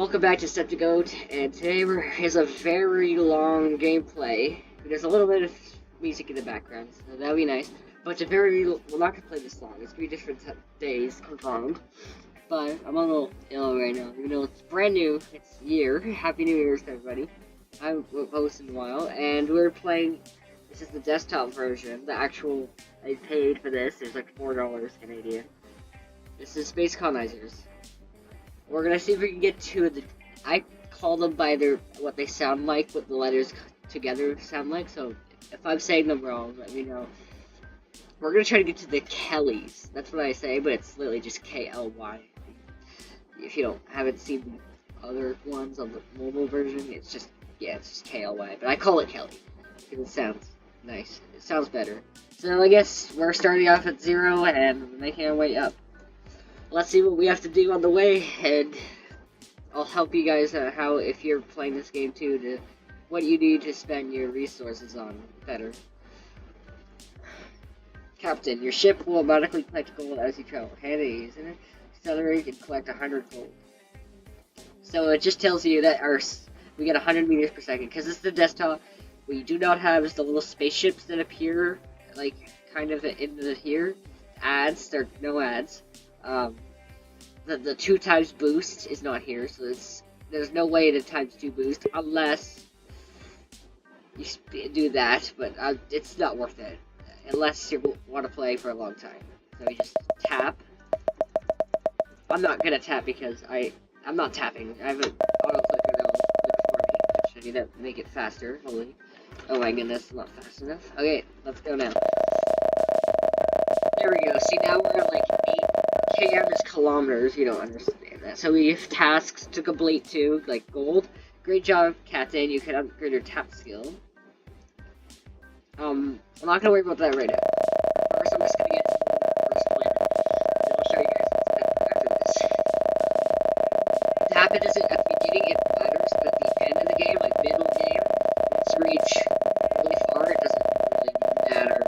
Welcome back to Goat, and today is a very long gameplay. There's a little bit of music in the background, so that'll be nice. But it's a we're not gonna play this long. It's 3 different days combined. But I'm a little ill right now, even though it's brand new. It's year. Happy New Year's to everybody. I haven't posted in a while, and we're playing. This is the desktop version. The actual I paid for this is like $4 Canadian. This is Space Colonizers. We're gonna see if we can get two of the. I call them by what they sound like, what the letters together sound like. So if I'm saying them wrong, let me know. We're gonna try to get to the Kellys. That's what I say, but it's literally just KLY. If you haven't seen the other ones on the mobile version, it's just KLY. But I call it Kelly because it sounds nice. It sounds better. So I guess we're starting off at 0 and making our way up. Let's see what we have to do on the way, and I'll help you guys how, if you're playing this game too, what you need to spend your resources on better. Captain, your ship will automatically collect gold as you travel. Handy, isn't it? Accelerate and collect 100 gold. So it just tells you that we get 100 meters per second, because it's the desktop. What you do not have is the little spaceships that appear, like, kind of in here. Ads, there are no ads. The 2 times boost is not here, so there's no way to times 2 boost unless you do that, but it's not worth it unless you want to play for a long time. So you just tap. I'm not gonna tap because I'm not tapping. I have an auto clicker that will look for me. Should need to make it faster. Holy! Oh my goodness, not fast enough. Okay, let's go now. There we go. See, now we're at like 8 km is kilometers. You don't understand that. So we have tasks to complete too, like gold. Great job, Captain. You can upgrade your tap skill. I'm not gonna worry about that right now. First, I'm just gonna get to the first planet. Then I'll show you guys after this. Tap it isn't at the beginning, it matters, but at the end of the game, like middle of the game, once you reach really far, it doesn't really matter.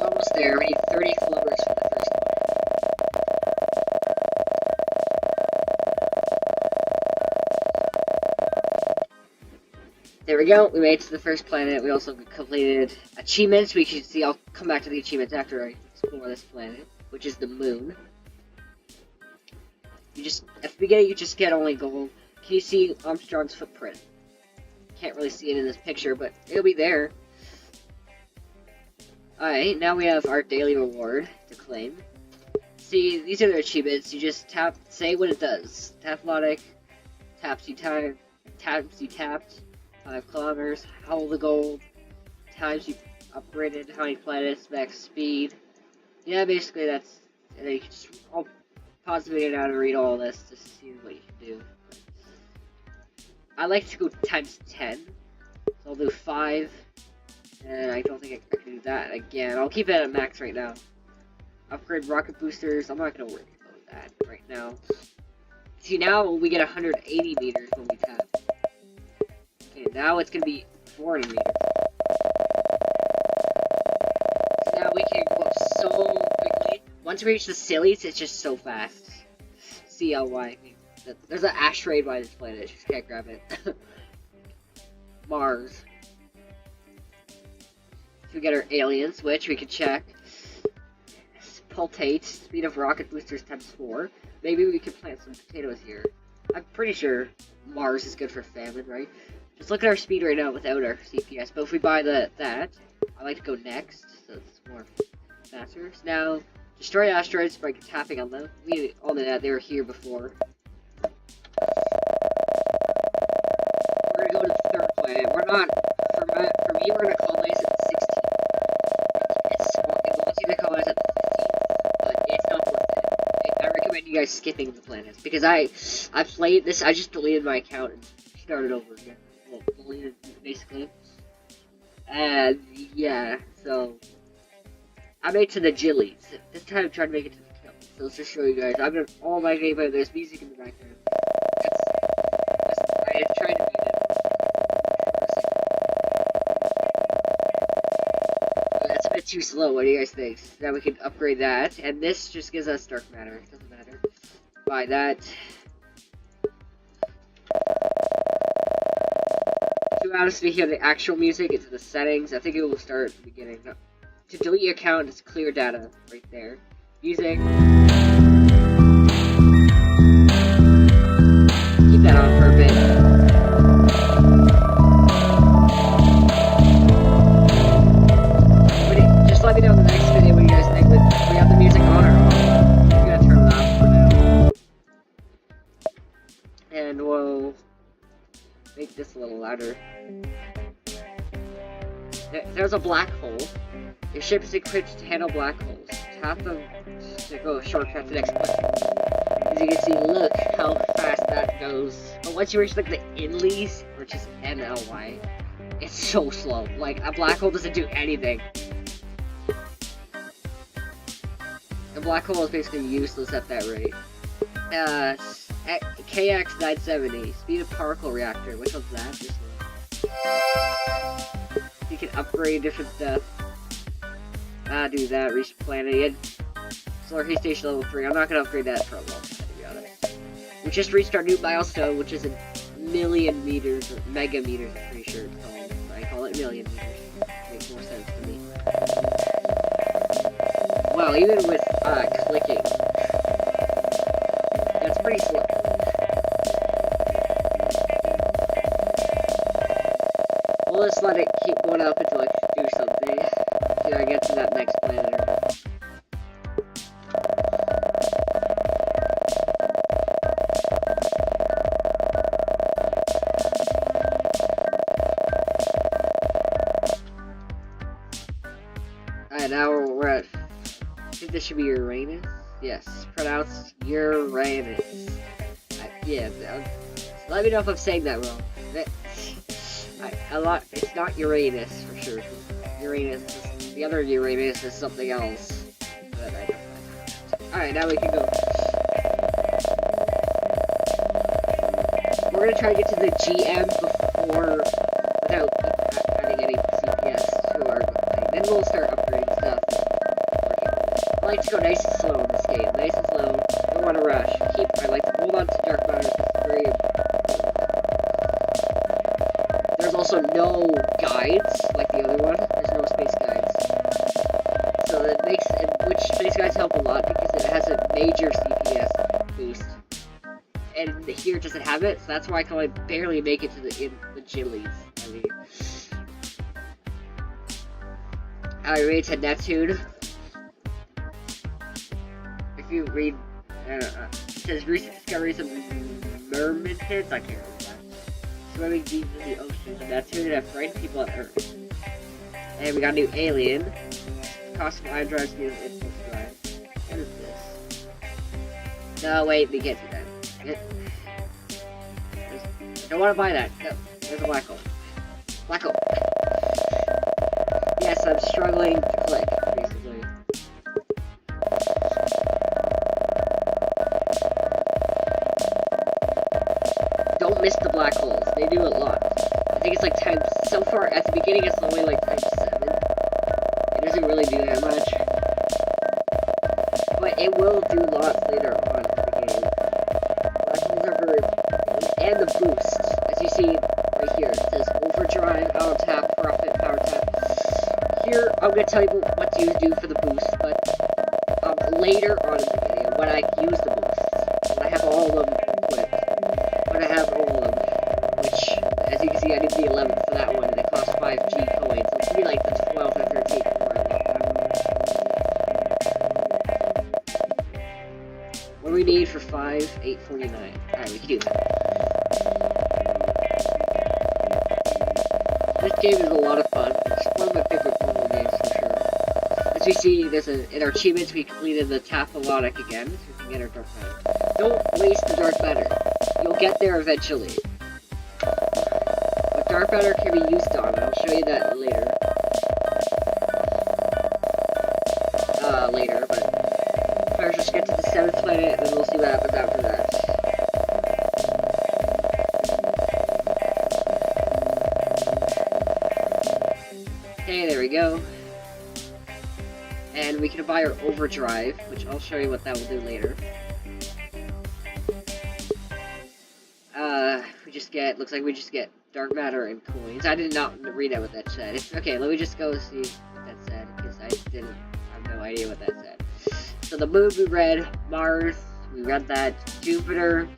Almost there. We need 30 floaters for the first one. There we go. We made it to the first planet. We also completed achievements. We should see. I'll come back to the achievements after I explore this planet, which is the moon. At the beginning, you just get only gold. Can you see Armstrong's footprint? Can't really see it in this picture, but it'll be there. Alright, now we have our daily reward to claim. See, these are the achievements. You just say what it does. Taphlotic, taps you tapped, 5 kilometers, how the gold, times you upgraded, how many planets, max speed. Yeah, basically that's, and then you can just, I'll pause the video now to read all this to see what you can do. I like to go times 10, so I'll do 5. And I don't think I can do that again. I'll keep it at max right now. Upgrade rocket boosters. I'm not gonna worry about that right now. See, now we get 180 meters when we tap. Okay, now it's gonna be 400 meters. So now we can go up so quickly. Once we reach the Sillies, it's just so fast. CLY. There's an asteroid by this planet. Just can't grab it. Mars. So we get our alien switch, we can check. Pultate, speed of rocket boosters times 4. Maybe we can plant some potatoes here. I'm pretty sure Mars is good for famine, right? Just look at our speed right now without our CPS. But if we buy that, I like to go next, so it's more faster. So now, destroy asteroids by tapping on them. We all know that, they were here before. We're gonna go to the 3rd planet. We're not, for me, we're gonna colonize at 16. It wants you to colonize at 15, but it's not worth it. I recommend you guys skipping the planets, because I played this, I just deleted my account and started over again. Well, deleted, basically. And, yeah, so, I made it to the Jillies. This time I'm trying to make it to the Kelly. So let's just show you guys. I've done all my gameplay, there's music in the background. I have tried to beat it. too slow. What do you guys think? Now we can upgrade that, and this just gives us dark matter. Doesn't matter. Buy that. If you want us to hear the actual music, it's the settings. I think it will start at the beginning. No. To delete your account, it's clear data right there. Music. Keep that on for a bit. Just let me know in the next video what you guys think. Do we have the music on or off? I'm gonna turn it off for now. And we'll make this a little louder. There's a black hole. Your ship is equipped to handle black holes. Tap them to go shortcut to the next question. As you can see, look how fast that goes. But once you reach like the Inleys, which is NLY, it's so slow. Like, a black hole doesn't do anything. A black hole is basically useless at that rate. KX970, speed of particle reactor. Which one's that? This one. You can upgrade different stuff. Do that. Reach planet again. Solar Haze Station level 3. I'm not gonna upgrade that for a long time, to be honest. We just reached our new milestone, which is a million meters, or megameters, I'm pretty sure it's called. I call it million meters. Makes more sense to me. Wow, even with clicking, that's pretty slow. We'll just let it keep going up until I do something. Till I get to that next planet. Alright, now we're at... I think this should be Uranus? Yes, pronounced Uranus. Yeah, let me know if I'm saying that wrong. It's not Uranus, for sure. Uranus, the other Uranus is something else. But I don't know. Alright, now we can go. We're gonna try to get to the GM before, without adding any CPS to our thing. Then we'll start upgrading stuff. I like to go nice and slow in this game. Nice and slow. Don't want to rush. I like to hold on to dark matter. It's very important. There's also no guides, like the other one. There's no space guides. So that makes, which space guides help a lot because it has a major CPS boost. And here it doesn't have it, so that's why I can only barely make it to the Jillies. I mean, I read to Neptune. If you read, it says recent discoveries of mermaids. I can't remember that. Swimming deep in the ocean of Neptune and have frightened people on Earth. And we got a new alien. Cost of ion drives new impulse drive. What is this? No, wait, we can't do that. I don't want to buy that. No, there's a black hole. Black hole. Yes, I'm struggling to click, basically. Don't miss the black holes. They do a lot. I think it's like times, so far at the beginning it's only like times 7. It doesn't really do that much. But it will do lots later on in the game. Black holes are very important. And the boost. As you see right here, it says overdrive, auto tap, profit, power tap. Here, I'm going to tell you what to do for the boost, but later on in the video, when I use the boosts, when I have all of them equipped, when I have all of them, which, as you can see, I did the 11th for that one, and it cost 5 G coins, so it's going to be like the 12th or 13th for that one. What do we need for 5? 849. Alright, we can do that. This game is a lot of fun. It's one of my favorite Pokemon games for sure. As you see, in our achievements, we completed the Tapholotic again, so we can get our Dark Matter. Don't waste the Dark Matter. You'll get there eventually. But Dark Matter can be used on, and I'll show you that later. But first just get to the 7th planet, and then we'll see what happens after that. Okay, there we go. and we can buy our overdrive, which I'll show you what that will do later. Looks like we just get dark matter and coins. I did not read out what that said. Okay, let me just go see what that said, because I have no idea what that said. So the moon we read, Mars, we read that, Jupiter,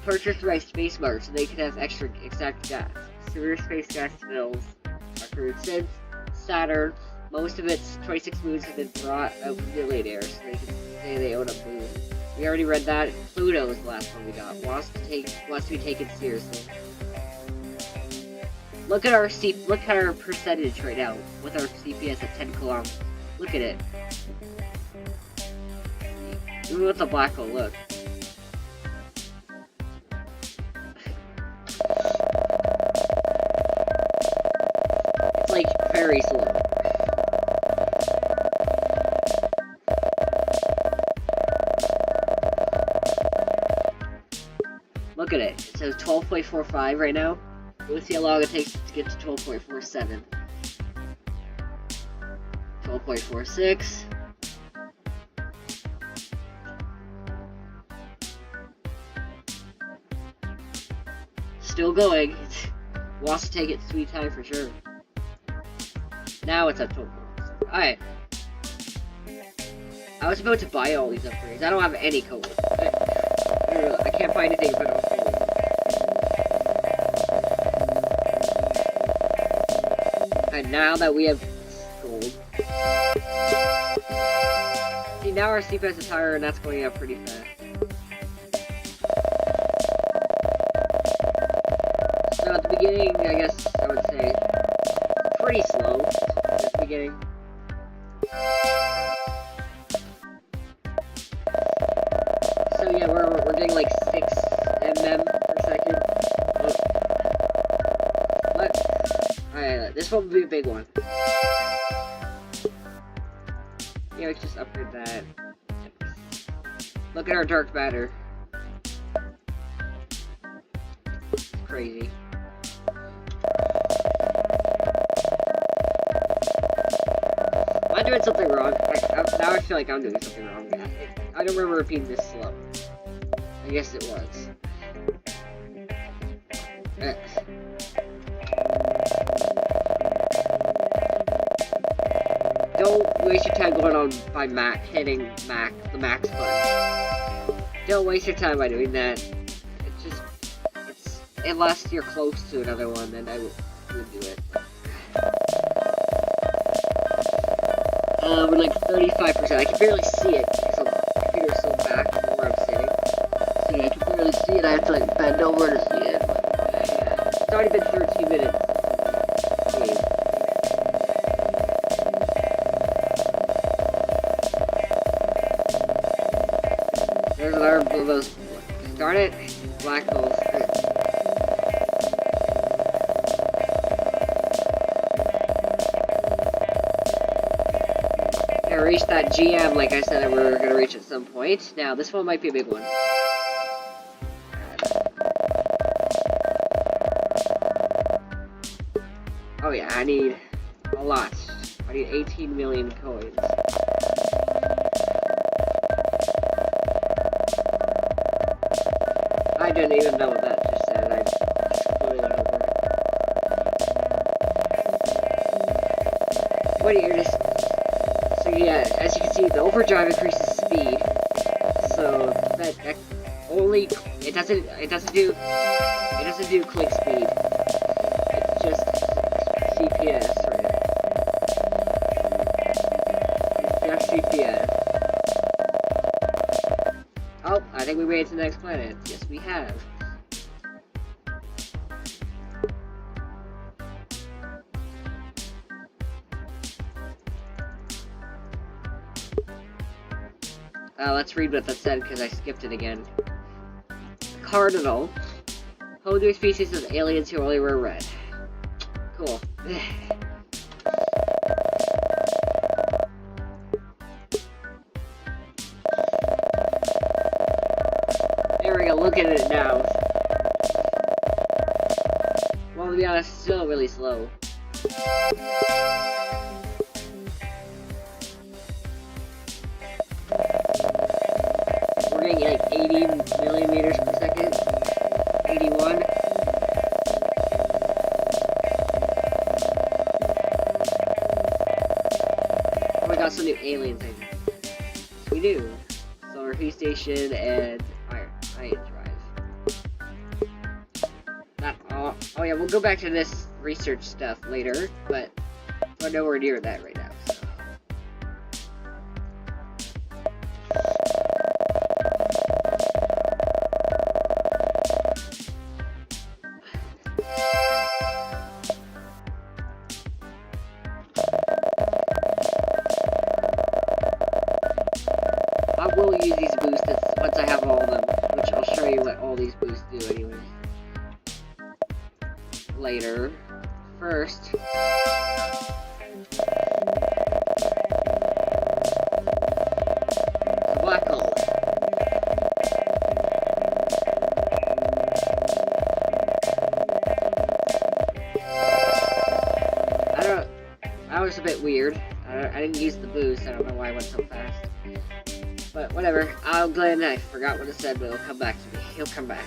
purchased by Space Mart so they could have extra exact gas. Severe space gas spills occurred since Saturn. Most of its 26 moons have been brought out from the late air, so they can say they own a moon. We already read that. Pluto was the last one we got. Wants to be taken seriously. Look at our percentage right now with our CPS at 10 kilometers. Look at it. Even with the black hole, look. It's like very slow. Look at it. It says 12.45 right now. Let's see how long it takes to get to 12.47. 12.46. Still going. Wants to take its sweet time for sure. Now it's at 12. Alright. I was about to buy all these upgrades. I don't have any code. I can't buy anything but a code. And now that we have gold. See, now our CPS is higher and that's going up pretty fast. So at the beginning, I guess I would say pretty slow at the beginning. So yeah, we're getting like 6 mm per second. Oh. What? Alright, this one will be a big one. Yeah, let's just upgrade that. Look at our dark matter. It's crazy. Am I doing something wrong? Now I feel like I'm doing something wrong. I don't remember it being this slow. I guess it was. Don't waste your time going on by hitting the max button. Don't waste your time by doing that. Unless you're close to another one, then I would do it. We're like 35%. I can barely see it because the computer's so back from where I'm sitting. See, I can barely see it. I have to like bend over to see it. But, it's already been 13 minutes. There's another of those. Darn it, black holes. Reach that GM like I said we were going to reach at some point. Now, this one might be a big one. Oh yeah, I need a lot. I need 18 million coins. I didn't even know what that just said. I just completely went over. What are you just... Yeah, as you can see, the overdrive increases speed, so that only it doesn't do click speed. It's just CPS right now. It's just CPS. Oh, I think we made it to the next planet. Yes, we have. Let's read what that said, because I skipped it again. Cardinal. Home to a species of aliens who only wear red. Cool. There we go, look at it now. Well, to be honest, it's still really slow. 80 millimeters per second. 81. Oh, we got some new alien thing. We do. Solar Heat Station and Iron Drive. Not all. Oh yeah, we'll go back to this research stuff later, but we're nowhere near that right now. So. I will use these boosts once I have all of them, which I'll show you what all these boosts do anyway. Later. First. The black hole. That was a bit weird. I didn't use the boost, I don't know why I went so fast. But whatever, Glenn, I forgot what it said, but it'll come back to me. He'll come back.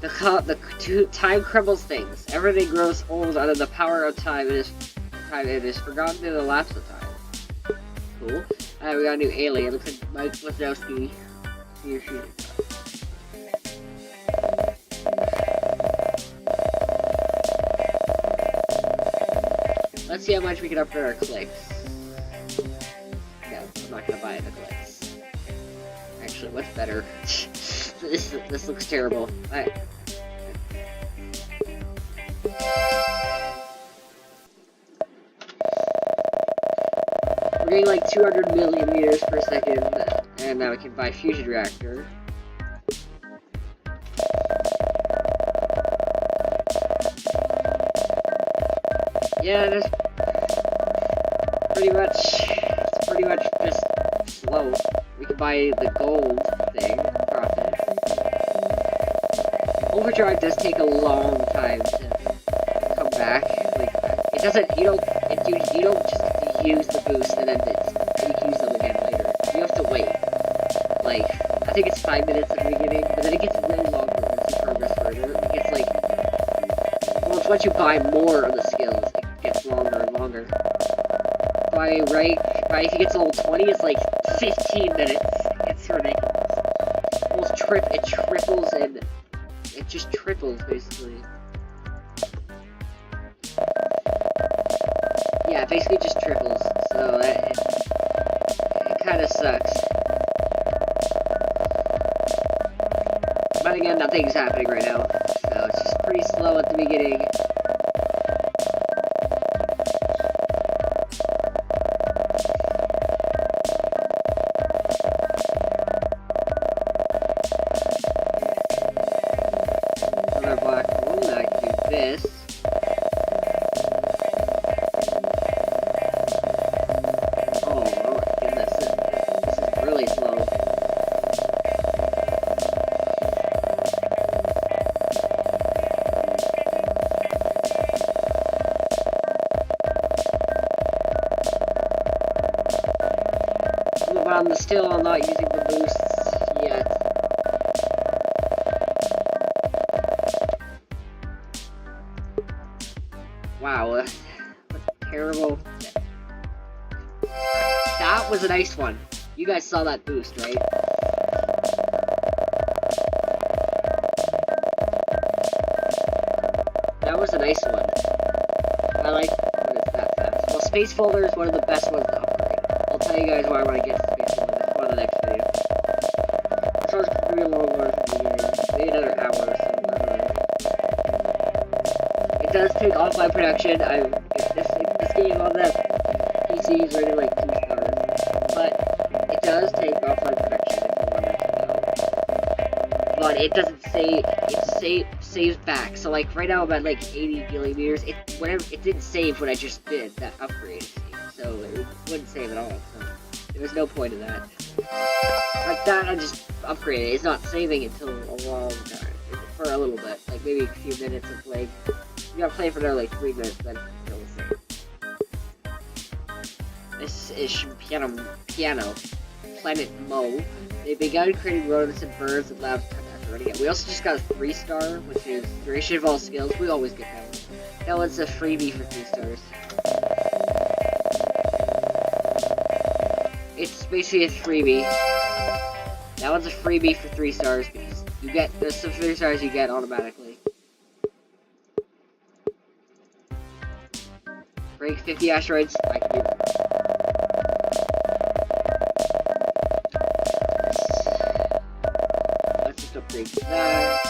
The time crumbles things. Everything grows old under the power of time. It is forgotten in the lapse of time. Cool. Alright, we got a new alien. Looks like Mike Wazowski. Let's see how much we can upgrade our clicks. No, I'm not gonna buy the clicks. Actually, what's better? This looks terrible. Alright. We're getting like 200 million meters per second, and now we can buy fusion reactor. Yeah, it's pretty much just slow. We can buy the gold thing, profit. Overdrive does take a long time to come back. Like, it doesn't, you don't just use the boost and then you can use them again later. You have to wait. Like, I think it's 5 minutes at the beginning, but then it gets really longer once you progress further. It gets like, well, once you buy more of the skills, it gets longer and longer. By if it gets level 20, it's like 15 minutes. It's ridiculous. It triples and it just triples basically. Yeah, basically just triples. So it kind of sucks. But again, nothing's happening right now, so it's just pretty slow at the beginning. I'm still not using the boosts yet. Wow, what terrible. That was a nice one. You guys saw that boost, right? That was a nice one. I like when it's that fast. Well, Space Folder is one of the best ones to upgrade. I'll tell you guys why I want to get to Space Folder. That's for the next video. This one's going to be a long one for you guys. Maybe another hour or so. I don't know. It does take offline production. This game on that PC is rated like 2 stars. But it does take offline production if you wanted to know. But it doesn't save. It saves back. So like right now I'm at like 80 millimeters. It didn't save what I just did, that upgrade. So it wouldn't save at all. So there was no point in that. Like that, I just upgraded. It's not saving until a long time. For a little bit. Like maybe a few minutes of playing. You gotta play for another like 3 minutes, then it'll save. This is piano. planet Mo. They began creating rodents and birds that allowed to running it. We also just got a 3-star, which is duration of all skills. We always get that one. That one's a freebie for 3 stars. It's basically a freebie. That one's a freebie for 3 stars because you get there's some 3 stars you get automatically. Break 50 asteroids. I can do that. Let's just upgrade that.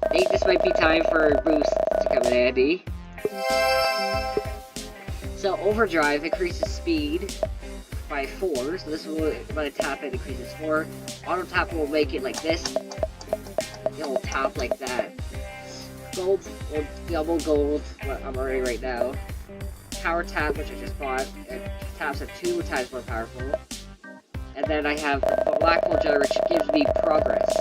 I think this might be time for a boost to come in handy. So overdrive increases speed by 4, so this will, when I tap it, increases 4. Auto tap will make it like this. It'll tap like that. Gold, or double gold, what I'm already right now. Power tap, which I just bought, it taps at 2 times more powerful. And then I have the black hole generator, which gives me progress.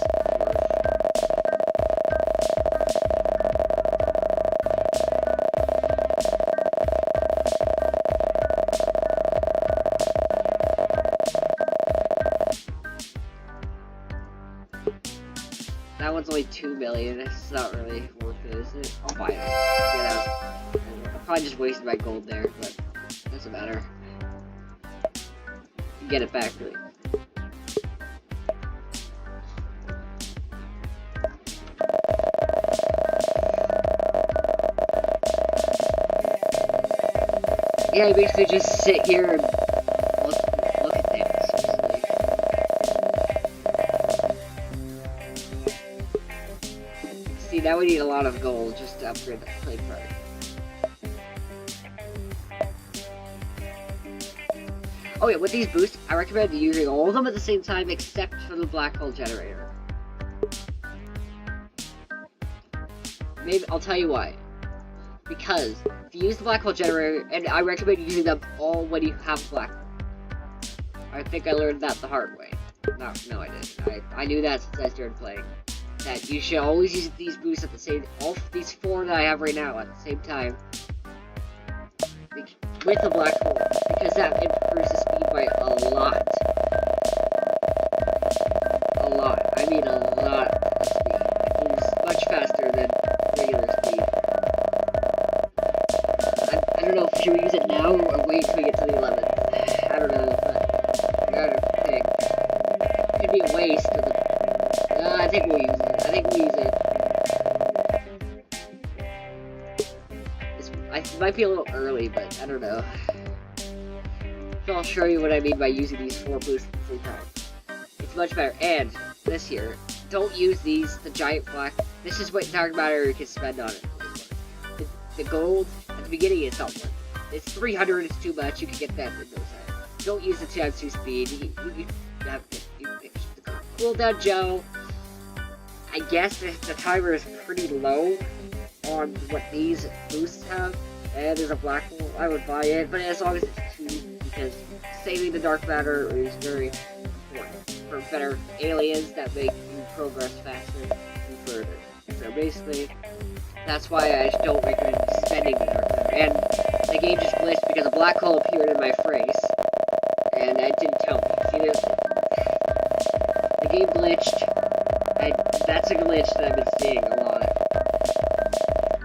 That one's only 2 million. It's not really worth it, is it? I'll buy it. Yeah, I probably just wasted my gold there, but it doesn't matter. You get it back, really. Yeah, I basically just sit here and look at things. See, now we need a lot of gold just to upgrade the plate part. Oh yeah, with these boosts, I recommend using all of them at the same time except for the black hole generator. Maybe I'll tell you why. Because if you use the black hole generator, and I recommend using them all when you have black hole. I think I learned that the hard way. No, I didn't. I knew that since I started playing. That you should always use these boosts at the same, all these 4 that I have right now at the same time. With the black hole, because that improves the speed by a lot. A lot. I mean a lot of speed. It moves much faster than regular speed. I don't know if should we use it now or wait till we get to the 11th. I don't know, but I gotta pick. It could be a waste of the... I think we'll use it. It might be a little early, but I don't know. So I'll show you what I mean by using these 4 boosts at the same time. It's much better. And this here, don't use these, the giant black. This is what dark matter you can spend on it. The gold at the beginning is not worth it. It's 300, it's too much. You can get that in no time. Don't use the 2x2 speed. You have to the cooldown gel. I guess the timer is pretty low on what these boosts have. And there's a black hole, I would buy it, but as long as it's 2, because saving the dark matter is very important for better aliens that make you progress faster and further. So basically, that's why I don't recommend spending the dark matter. And the game just glitched because a black hole appeared in my face, and that didn't tell me. See this? The game glitched, and that's a glitch that I've been seeing a lot.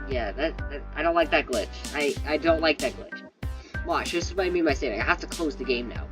Yeah, I don't like that glitch. I don't like that glitch. Watch, this is what I mean by saying I have to close the game now.